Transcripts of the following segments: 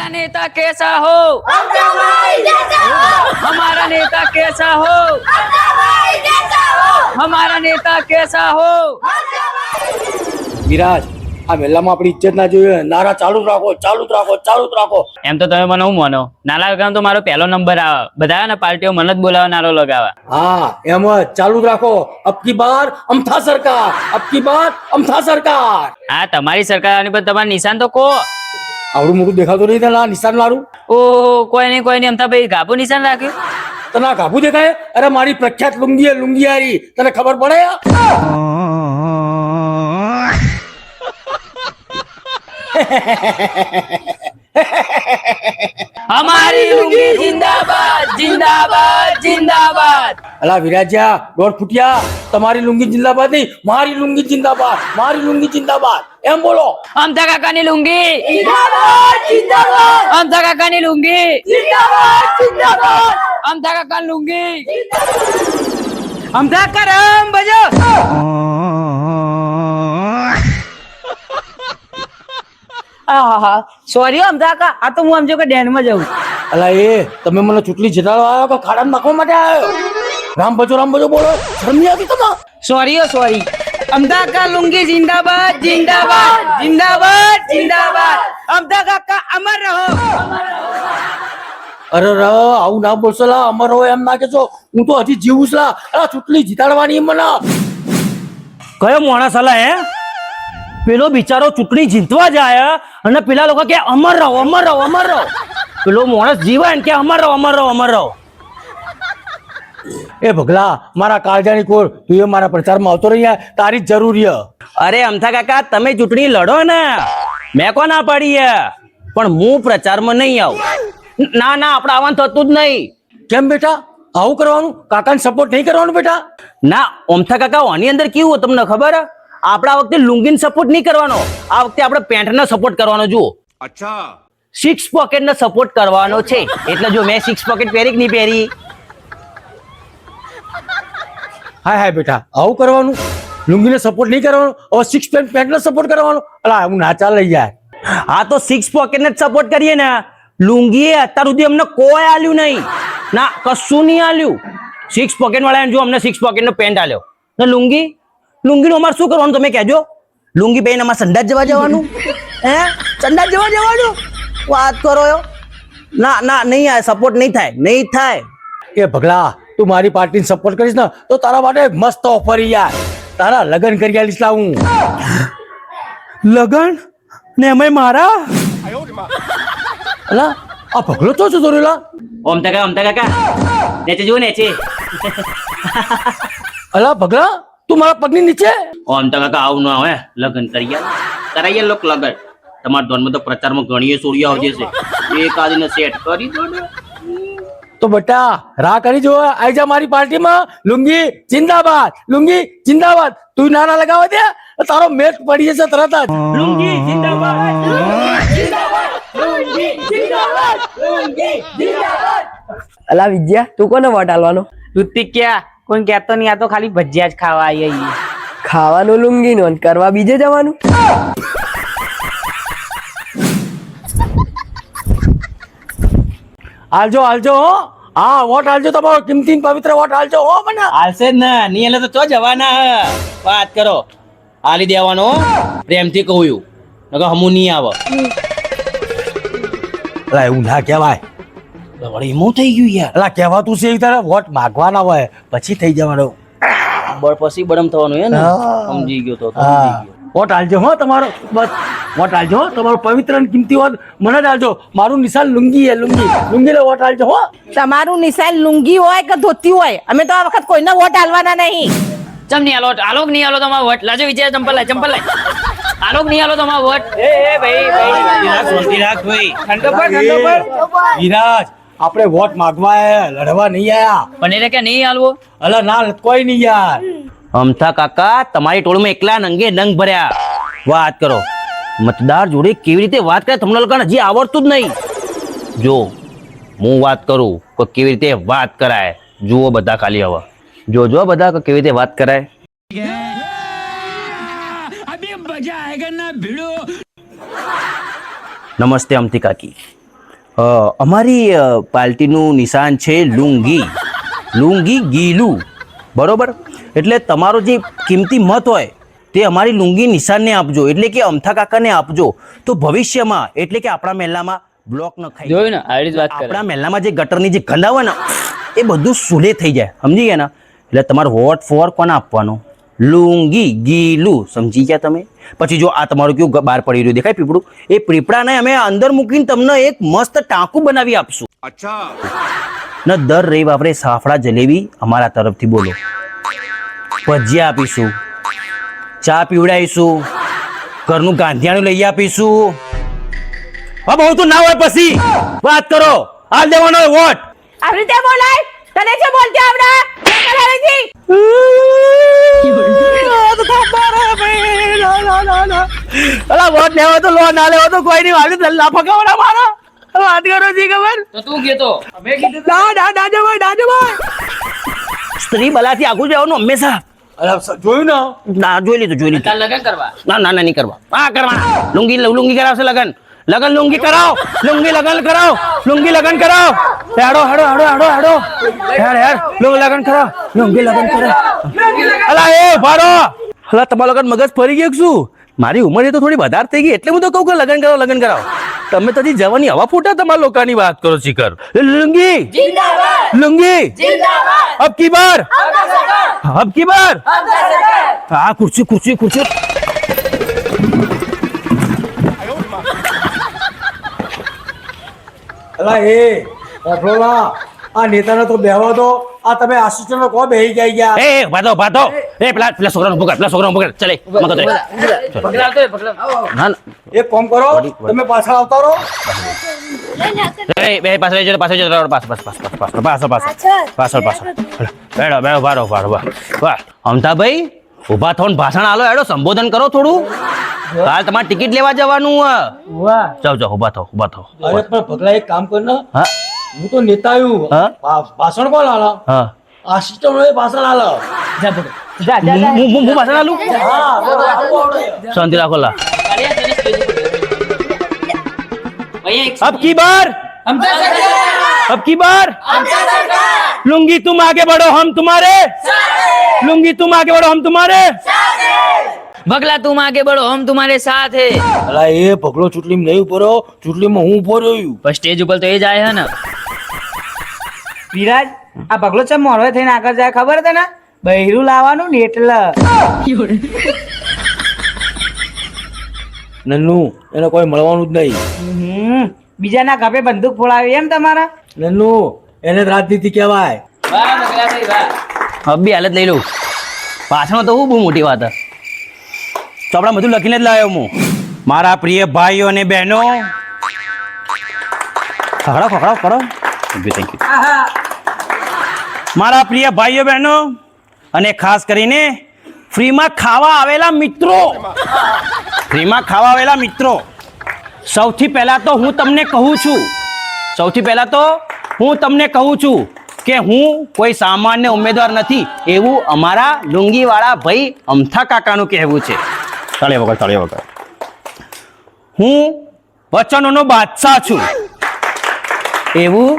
हमारा नेता कैसा हो, हमारा नेता कैसा हो, हमारा नेता कैसा हो। વિરાજ આ મેલામાં આપણી ઇજ્જત ના જોઈએ, નારા ચાલુ જ રાખો, ચાલુ જ રાખો, ચાલુ જ રાખો. એમ તો તમે મને હું માનો, નાલા લગાવ તો મારો પહેલો નંબર આવે, બધા ને પાર્ટીઓ મને જ બોલાવે નારો લગાવવા. હા એમ જ ચાલુ જ રાખો. અબકી બાર અમથા સરકાર, અબકી બાર અમથા સરકાર. હા તમારી સરકાર આવવાની, પણ તમારું નિશાન તો કહો. આવડું મોટું દેખાતું નહીં તને આ નિશાન વાળું? ઓહો, કોઈ નહીં અમથા ભાઈ ગાભું નિશાન રાખ્યું. તને આ ગાભું દેખાય? અરે મારી પ્રખ્યાત લુંગી લુંગિયારી, તને ખબર પડે? हमारी लुंगी जिंदाबाद जिंदाबाद जिंदाबाद. અલા વિરાજ્યા દોઢ ફૂટિયા, તમારી લુંગી જિંદાબાદ નહીં, મારી લુંગી જિંદાબાદ, મારી લુંગી જિંદાબાદ એમ બોલો. અમથા કાકાની લુંગી જિંદાબાદ જિંદાબાદ, અમથા કાકાની લુંગી જિંદાબાદ જિંદાબાદ, અમથા કાકાની લુંગી અમથા કરમ બજો. સોરી અમથા કા, આ તો હું સમજો કે ડેન માં જાઉં. અલા એ તમે મને ચૂંટણી જીતાડવા આવ્યો કે ખાડામાં નાખવા માટે આવ્યો? રામ બજો બોલો, શરમ નહીં આવતી તમે? સોરી અમથા કા લુંગી જિંદાબાદ જિંદાબાદ જિંદાબાદ જિંદાબાદ. અમથા કાકા અમર રહો. અરે આવું ના બોલશો લા, અમર હોય એમ ના કેશો. હું તો હજી જીવું છું લા. અલા ચૂંટણી જીતાડવાની મને. કયો માણસ હલા હે? પેલો બિચારો ચૂંટણી જીતવા જાય અને પેલા લોકો કે અમર રહો અમર રહો અમર રહો. પેલો માણસ જીવાય ને કે અમર રહો અમર રહો અમર રહો. એ ભગલા મારા કાળજાની કોર, તું એ મારા પ્રચારમાં આવતો રહી, તારી જ જરૂરી છે. અરે અમથા કાકા તમે ચૂંટણી લડો ને, મેં કો ના પાડી હે, પણ હું પ્રચારમાં નહીં આવું. ના આપણે આવવાનું થતું જ નહીં. કેમ બેટા આવું કરવાનું? કાકાને સપોર્ટ નહીં કરવાનું બેટા? ના અમથા કાકા આની અંદર કેવું તમને ખબર હે? આપણા વખતે લુંગીને સપોર્ટ નહીં કરવાનો, આ વખતે આપણે પેન્ટને સપોર્ટ કરવાનો. જુઓ અચ્છા, સિક્સ પોકેટને સપોર્ટ કરવાનો છે. એટલે જો મેં સિક્સ પોકેટ પહેરી કે નહીં પહેરી? હાય બેટા આવું કરવાનું? લુંગીને સપોર્ટ નહીં કરવાનો, હવે સિક્સ પેન્ટને સપોર્ટ કરવાનો? અલા હું ના ચાલે યાર. હા તો સિક્સ પોકેટને જ સપોર્ટ કરીએ ને. લુંગીએ અત્યાર સુધી અમને કોઈ આલ્યું નહીં, ના કશું નહીં આલ્યું. સિક્સ પોકેટ વાળા જો અમને સિક્સ પોકેટનો પેન્ટ આલ્યો ને લુંગીનું અમારે શું કરવાનું તમે કહેજો? લુંગી પહેરીને અમારે સંડાસ જવા જવાનું? હે સંડાસ જવા જવાનું? વાત કરો ના નહીં આ સપોર્ટ નહીં થાય. એ ભગલા તું મારી પાર્ટીને સપોર્ટ કરીશ ને તો તારા માટે મસ્ત ઓફર યાર. તારા લગન કરી આલીશ લા હું. લગન ને અમે મારા? અલા આ ભગલો તો શું દોરેલા? ઓમથા કાકા નેચે જો નેચે. અલા ભગલા તું મારા પગની નીચે? ઓમથા કાકા આવું ના હોય, લગન કરાઈએ લોક લગન. તમારા ધોનમાં તો પ્રચારમાં ઘણી સોળીઓ આવજે છે, એક આદીને સેટ કરી દો ને. તો બેટા રાહ કરી જો, આઈ જા મારી પાર્ટીમાં. લુંગી જિંદાબાદ, લુંગી જિંદાબાદ. તું નારા લગાવવા દે, તારો મેચ પડી જશે તરત જ. લુંગી જિંદાબાદ. અલા વિદ્યા તું કોને વોટ આલવાનો? ઋતિક ક્યાં કોઈ કહેતો નહીં, આ તો ખાલી ભજીયા જ ખાવા આવીએ. ખાવાનું લુંગી નો અને કરવા બીજે જવાનું? હાલજો હો. હા વોટ હાલજો, તમારો કિંમતી પવિત્ર વોટ હાલજો હો. મને હાલશે જ ને, નહીં એટલે તો ચો જવાના. વાત કરો, આલી દેવાનો પ્રેમથી કહું, નકર હમું નહીં આવે. અલા એવું ના કહેવાય. વળી એમું થઈ ગયું યાર. અલા કહેવાતું છે તારે વોટ માગવાના હોય પછી થઈ જવાનું. પછી બડમ થવાનું હે ને? સમજી ગયો તો સમજી હા ગયો. વોટ હાલજો હો તમારો, બસ વોટ હાલજો હો. તમારો પવિત્ર અને કિંમતી વોટ મને જ હાલજો. મારું નિશાન લુંગી લુંગીને વોટ હાલજો હો. તમારું નિશાન લુંગી હોય કે ધોતી હોય, અમે તો આ વખત કોઈને વોટ આલવાના નહીં. ચમ નહીં આલો, આલોક નહીં આલો તમારો વોટ. લાજો વિજય ચંપલ લાય. આલોક નહીં આલો તમારો વોટ. એ ભાઈ શાંતિ રાખ ભાઈ. ઠંડો પર. વિરાજ આપણે વોટ માગવા આયા, લડવા નહીં આયા. પણ એટલે કે નહીં આલવો. અલા ના કોઈ નહીં યાર. અમથા કાકા તમારી ટોળમાં એકલા નંગે નંગ ભર્યા. વાત કરો, મતદાર જોડે કેવી રીતે વાત કરે તમને લોકોને હજી આવડતું જ નહીં. જો હું વાત કરું તો કેવી રીતે વાત કરાય, જુઓ બધા ખાલી હવે જોજો બધા કે કેવી રીતે વાત કરાય. નમસ્તે અમથી કાકી. અમારી પાર્ટીનું નિશાન છે લુંગી. લુંગી ગીલું, બરોબર? એટલે તમારો જે કિંમતી મત હોય તે અમારી લુંગી નિશાનને આપજો, એટલે કે અમથા કાકાને આપજો. તો ભવિષ્યમાં એટલે કે આપણા મહેલામાં બ્લોક ન ખાઈ જોયું ને આવી રીતે વાત કરે. આપણા મહેલામાં જે ગટરની જે ગંદા હોય ને એ બધું સુલે થઈ જાય, સમજી ગયા ને? એટલે તમારો વોટ ફોર કોને આપવાનો? લુંગી ગીલું, સમજી ગયા તમે? પછી જો આ તમારું કેવું બહાર પડી રહ્યું દેખાય પીપળું, એ પીપળાને અમે અંદર મૂકીને તમને એક મસ્ત ટાંકું બનાવી આપશું. ને દર રવિવારે સાફડા જલેબી અમારા તરફથી બોલો, ભજીયા આપીશું, ચા પીવડાવીશું, ઘરનું ગાંધિયાનું લઈ આપીશું. હા, બહુ તો ના હોય પછી વાત કરો. આ દેવાનો વોટ. આવી રીતે બોલાય તને જે બોલતે આવડે કરાવે છે. અલા વોટ લેવો તો લો, ના લેવો તો કોઈ નહીં. વાલી દલ્લા ફગાવડા મારો વાત કરો જી ખબર? તો તું કહેતો અમે કીધું સ્ત્રી બલાથી આગળ જવાનું હંમેશા. અલા જોયું ને? ના, જોઈ લીધું. તાર લગન કરવા. ના, નહીં કરવા. હા, કરવાના. લુંગી કરાવશે લગન. લુંગી કરાવો. લુંગી લગન કરાવો. હેડો. લગન કરાવો. લુંગી લગન કરાવો. અલા એ ભારો. અલા તમારા લગન મગજ ફરી ગયું કે શું? મારી ઉંમર તો થોડી વધારે થઈ ગઈ એટલે હું તો કહું કે લગન કરાવો. તમે તો હજી જવાની હવા ફૂટા તમારા લોકોની વાત કરો શિખર. લુંગી અબ કી બાર. હા, ખુરશી. અલા એ અફરોલા, આ નેતાને તો બેહવા દો. આ તમે આસિસ્ટન્ટ કો બેહી ગયા? એ ભાતો. એ પેલા છોકરાનો પકડ. ચલે મગજ રે. પકડાવતો હોય, પકડાવ. ના. એક કામ કરો, તમે પાછળ આવતા રહો. એ બે પાછળ જજો. પાછળ. બેડો ભારો. વાહ, અમતાભાઈ ઉભા થો ને ભાષણ આલો. હેડો, સંબોધન કરો થોડું. કાલ તમારે ટિકિટ લેવા જવાનું. જાઓ, ઉભા થો. અરે પણ ભગલા એક કામ કર ને, હા, હું તો નેતા આવ્યું. હા? ભાષણ કોણ આલા? હા. આસિસ્ટન્ટ ભાષણ આલા. હું ભાષણ આલું. શાંતિ રાખો. લા અહીંયા अब की बार लुंगी तुम आगे बढ़ो हम तुम्हारे बगला तुम आगे बढ़ो हम तुम्हारे साथ है. અલા એ ભગલો ચૂંટણીમાં નહીં ઉભો રહ્યો, ચૂંટણીમાં હું ઉભો રહ્યો. पर स्टेज ऊपर तो ये जाए है ना. વિરાજ, આ પગલો ચમ મોરવે થઈને આગળ જાય ખબર તને? બૈરું લાવવાનું ને એટલે. નન્નુ એને કોઈ મળવાનું જ નહીં. બીજાના ઘરે બંદૂક ફોડાવી એમ તમારા? નન્નુ એને જ રાજનીતિ કહેવાય. वाह बगला भाई वाह. अब भी हालत લઈ લઉં. પાછળ તો હું બહુ મોટી વાત. ચોપડા બધું લખીને જ લાવ્યો હું. મારા પ્રિય ભાઈઓ અને બહેનો, ખખડાવ કરો. Thank you. મારા પ્રિય ભાઈઓ બહેનો અને ખાસ કરીને ફ્રીમાં ખાવા આવેલા મિત્રો, સૌથી પહેલા તો હું તમને કહું છું કે હું કોઈ સામાન્ય ઉમેદવાર નથી એવું અમારા લુંગીવાળા ભાઈ અમથા કાકાનું કહેવું છે. તાળીઓ વગર. હું વચનોનો બાદશાહ છું એવું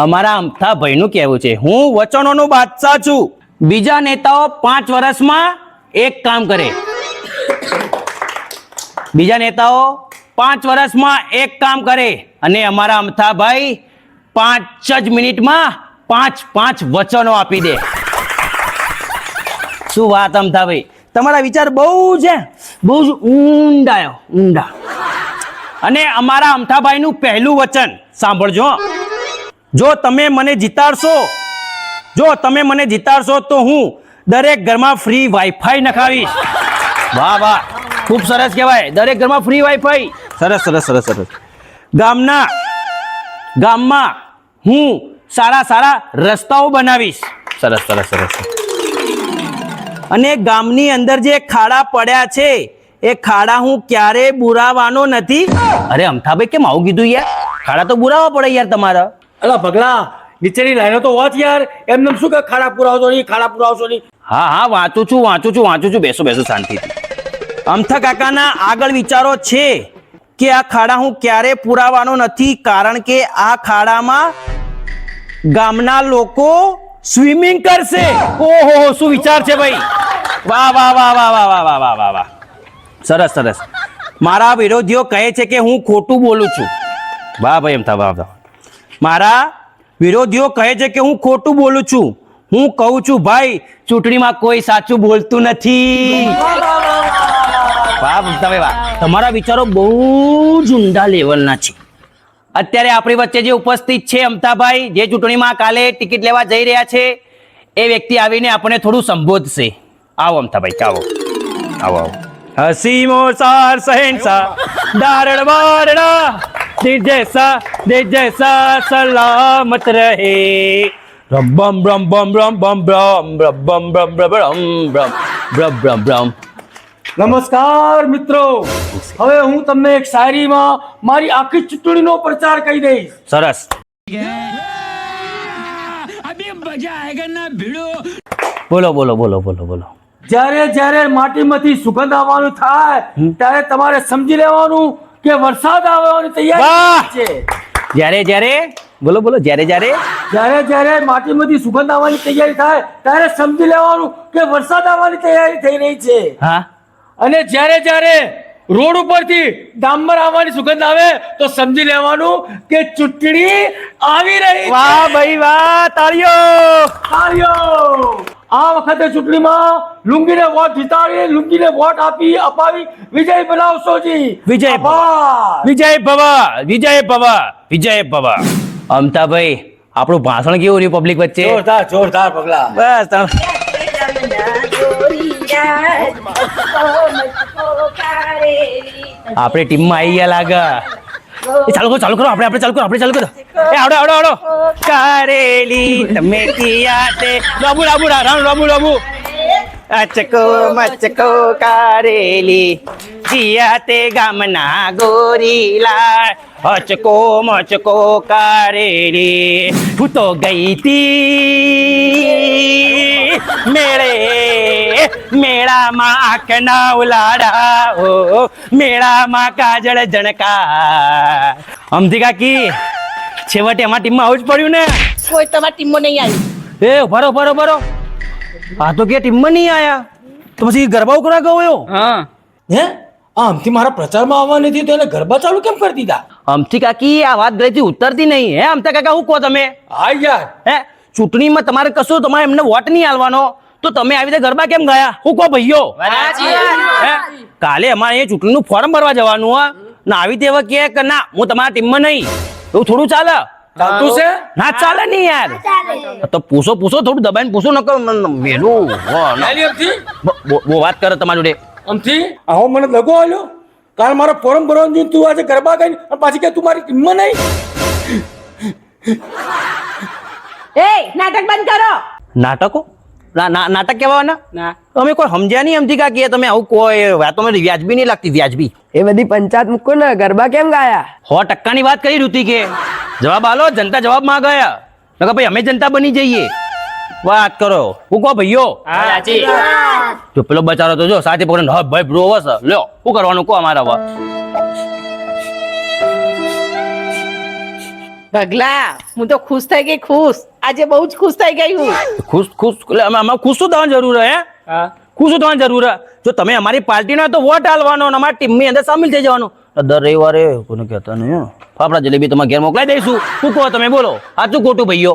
અમારા અમથા ભાઈનું કહેવું છે. હું વચનોનો બાદશાહ છું. બીજા નેતાઓ 5 વર્ષમાં એક કામ કરે. અને અમારા અમથા ભાઈ 5 જ મિનિટમાં 5 વચનો આપી દે. શું વાત અમથા ભાઈ, તમારા વિચાર બહુ જ ઊંડા. અને અમારા અમથા ભાઈનું પહેલું વચન સાંભળજો. જો તમે મને જીતાડશો તો હું દરેક ઘરમાં ફ્રી વાઈફાઈ નખાવીશ. વાહ, ખૂબ સરસ કહેવાય. દરેક ઘરમાં ફ્રી વાઈફાઈ. સરસ. ગામમાં હું સારા રસ્તાઓ બનાવીશ. સરસ. અને ગામની અંદર જે ખાડા પડ્યા છે એ ખાડા હું ક્યારે બુરાવાનો નથી. અરે અમથાભાઈ કેમ આવું કીધું યાર? ખાડા તો બુરાવા પડે યાર તમારા. અલા ભગલા, નીચેની લાઈનો તો હોત યાર. એમને શું કે ખાડા પુરાવશો નહીં? હા, વાંચું છું. બેસો શાંતિથી. અમથા કાકાના આગળ વિચારો છે કે આ ખાડા હું ક્યારે પુરાવાનો નથી, કારણ કે આ ખાડામાં ગામના લોકો સ્વિમિંગ કરશે. ઓહો, શું વિચાર છે ભાઈ! વાહ વાહ વાહ વાહ વાહ વાહ વાહ વાહ વાહ વાહ, સરસ સરસ. મારા વિરોધીઓ કહે છે કે હું ખોટું બોલું છું. વાહ ભાઈ, એમ થા વાહ વાહ. મારા વિરોધીઓ કહે છે કે હું ખોટું બોલું છું. હું કહું છું ભાઈ, ચૂંટણીમાં કોઈ સાચું બોલતું નથી. વાહ મમતાભાઈ વાહ, તમારા વિચારો બહુ જ ઊંડા લેવલના છે. અત્યારે આપણી વચ્ચે જે ઉપસ્થિત છે અમતાભાઈ, જે ચૂંટણીમાં કાલે ટિકિટ લેવા જઈ રહ્યા છે, એ વ્યક્તિ આવીને આપણને થોડું સંબોધશે. આવો અમતાભાઈ, આવો આવો આવો. હસીમો સાર સહેનસા દારણ વારણા દિલ જૈસા સલામત રહે. રમ બમ બમ બમ બમ બમ બમ બમ બમ બમ બમ બમ બમ. નમસ્કાર મિત્રો, હવે હું તમને એક શાયરીમાં મારી આખી ચૂંટણીનો પ્રચાર કરી દઈશ. સરસ. બોલો બોલો બોલો બોલો બોલો. જ્યારે જ્યારે માટીમાંથી સુગંધ આવવાનું થાય ત્યારે તમારે સમજી લેવાનું કે વરસાદ આવવાની વાહ! તૈયારી છે. જ્યારે જ્યારે બોલો બોલો, જ્યારે જ્યારે જ્યારે જ્યારે માટીમાંથી સુગંધ આવવાની તૈયારી થાય ત્યારે સમજી લેવાનું કે વરસાદ આવવાની તૈયારી થઈ રહી છે. હા, અને જ્યારે જ્યારે રોડ ઉપરથી ડામર આવવાની સુગંધ આવે તો સમજી લેવાનું કે ચૂંટણી આવી રહી છે. વાહ ભાઈ વાહ, તાળીઓ. તાળીઓ! આ વખતે ચૂંટણીમાં લુંગીને વોટ જીતાડી, લુંગીને વોટ અપાવી વિજય બનાવશો જી. વિજય ભવ, આભાર. વિજય ભવ, વિજય ભવ, વિજય ભવ. અમતાભાઈ, આપણું ભાષણ કેવું રહ્યું પબ્લિક વચ્ચે? જોરદાર જોરદાર પગલા. બસ તમે આપણે ટીમમાં આવી ગયા લાગે. એ ચાલુ કરો આપણે ચાલુ કરો. એ આવડો આવડો આવડો. કારેલી તમે કિયા તે લાબુ અચકો મચકો કારેલી જીયા તે ગામના ગોરીલા. અચકો મચકો કારેલી હું તો ગઈ તી મેળામાં આંખના ઉલાડા, ઓ મેળામાં કાજળ જણકા. અમથી કાકી, છેવટે એમાં ટીમમાં આવું જ પડ્યું ને? કોઈ તમારી ટીમમાં નહીં આવી. એ ભરો. આ તો કે ટીમમાં નહીં આયા, તો પછી ગરબા ઉકળા ગયો. હા, હે આમથી મારા પ્રચારમાં આવવાની હતી તો એને ગરબા ચાલુ કેમ કરી દીધા? અમથી કાકી, આ વાત ગળેથી ઉતરતી નહીં. હે અમથા કાકા, શું કહો તમે? હા યાર, હે ચૂંટણીમાં તમારે કશું, તમારે એમને વોટ નહીં આલવાનો, તો તમે આવી રીતે ગરબા કેમ ગયા? શું કહો ભાઈઓ? હે કાલે અમારે અહીંયા ચૂંટણીનું ફોર્મ ભરવા જવાનું હા, ના આવી તે કહે કે ના હું તમારા ટીમમાં નહીં, એવું થોડું ચાલે? ચાલતું છે? ના ચાલે નહીં યાર. તો પૂછો થોડું દબાઈને પૂછો, નકર મેલું બહુ વાત કરે તમારી જોડે. આમથી આવો મને લગો આલ્યો. કાલ મારો ફોર્મ ભરવાનું જોઈને તું આજે ગરબા ગઈ અને પાછી કે તું મારી ટીમમાં નહીં. એ નાટક બંધ કરો. નાટકો? નાટક કહેવાના? તમે કોઈ સમજ્યા નહીં અમથી કાકી, તમે આવું કોઈ વાતો મને વ્યાજબી નહીં લાગતી. વ્યાજબી એ બધી પંચાયત મૂકો ને, ગરબા કેમ ગાયા? 100% વાત કરી ઋતિ કે જવાબ આલો, જનતા જવાબ માં ગયા. નકર ભાઈ અમે જનતા બની જઈએ. વાત કરો, હું કહો ભાઈઓ? જો પેલો બચારો તો જો સાથે પકડીને હા ભાઈ બ્રો હશે. લ્યો શું કરવાનું કહો અમારા વા. પગલા, હું તો ખુશ થઈ ગઈ. ખુશ, આજે બહુ જ ખુશ થઈ ગઈ હું. ખુશ એટલે આમાં ખુશ શું થવાની જરૂર હે? ખુશ શું થવાની જરૂર હે? જો તમે અમારી પાર્ટીનો તો વોટ આલવાનો અને અમારી ટીમની અંદર સામેલ થઈ જવાનું. દર રવિવારે કોને કહેતા નહીં, ફાફડા જલેબી તમારા ઘેર મોકલાઈ દઈશું. શું કહો તમે? બોલો સાચું ખોટું ભાઈઓ?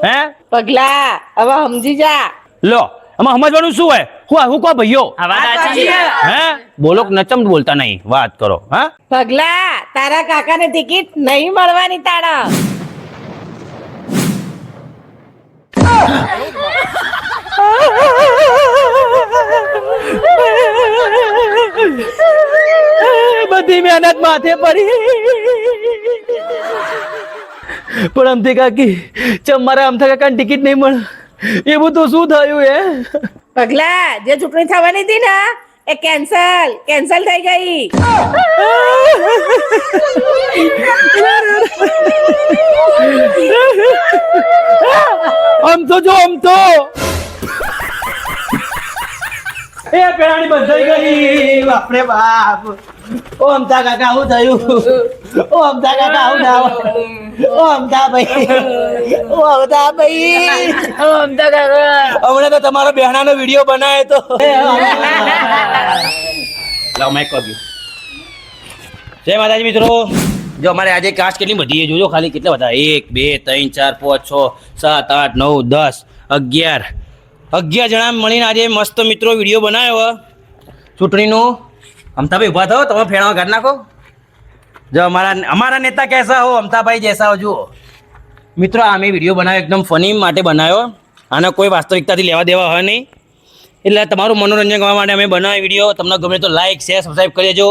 હે પગલા, હવે સમજી જા. લો આમાં સમજવાનું શું હોય? હું કહો ભાઈઓ? હે બોલો નચમ બોલતા નહીં. વાત કરો. હા પગલા, તારા કાકાને ટિકિટ નહીં મળવાની તારા. બધી મહેનત માથે પડી, પણ અમથી કાકી ચમ મારા અમથા કાકાને ટિકિટ નહીં મળે, એવું તો શું થયું હે? પગલા, જે ચૂંટણી થવાની હતી ને એ કેન્સલ થઈ ગઈ. આમ તો જો આમ તો એ પેરાણી બંધાઈ ગઈ. બાપરે બાપ. ઓ અમતા કાકા આવું થયું ઓ અમતા કાકા આવું ના હોય. ઓ અમતા ભાઈ હમણાં તો તમારો બહેણાનો વિડીયો બનાવ્યો તો લાવ માઈક કહ્યું. જય માતાજી મિત્રો, જો અમારે આજે કાસ્ટ કેટલી બધી છે જોજો ખાલી કેટલા બધા 1 2 3 4 5 6 7 8 9 10 11 જણા મળીને આજે મસ્ત મિત્રો વિડીયો બનાવ્યો ચૂંટણીનો. અમતાભાઈ ઊભા થાઓ, તમે ફેણવા કાઢ નાખો. જો અમારા નેતા કેસા હો, અમતાભાઈ જૈસા હો. જુઓ મિત્રો, આ મેં વિડીયો બનાવ્યો એકદમ ફની માટે બનાવ્યો, આને કોઈ વાસ્તવિકતાથી લેવા દેવા હોય નહીં, એટલે તમારું મનોરંજન કરવા માટે અમે બનાવ્યો વિડીયો. તમને ગમે તો લાઈક શેર સબસ્ક્રાઈબ કરી દેજો.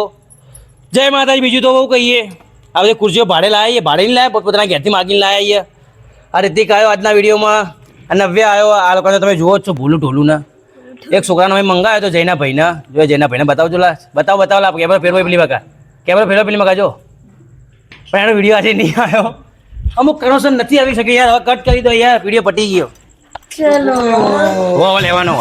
જય માતાજી. બીજું તો બહુ કહીએ, આ બધી ખુરશીઓ ભાડે લાવીએ, ભાડે નહીં લાવ્યા, પોતપોતાના ઘેરથી માગીને લાવીએ. આ રીતિક આવ્યો આજના વિડીયોમાં, આ નવ્ય આવ્યો. આ લોકોને તમે જુઓ જ છો ભૂલું ઢોલું ને. એક છોકરાનો મેં મંગાવ્યો તો જૈના ભાઈને. જો જૈના ભાઈને બતાવજો લા, બતાવો લા, કેમેરા ફેરવો પેલી મકા, કેમેરા ફેરવો પેલી મકા જો. પણ એનો વિડીયો આજે નહીં આવ્યો, અમુક કારણોસર નથી આવી શકે યાર. હવે કટ કરી દો યાર, વિડીયો પટી ગયો. ચલો લેવાનો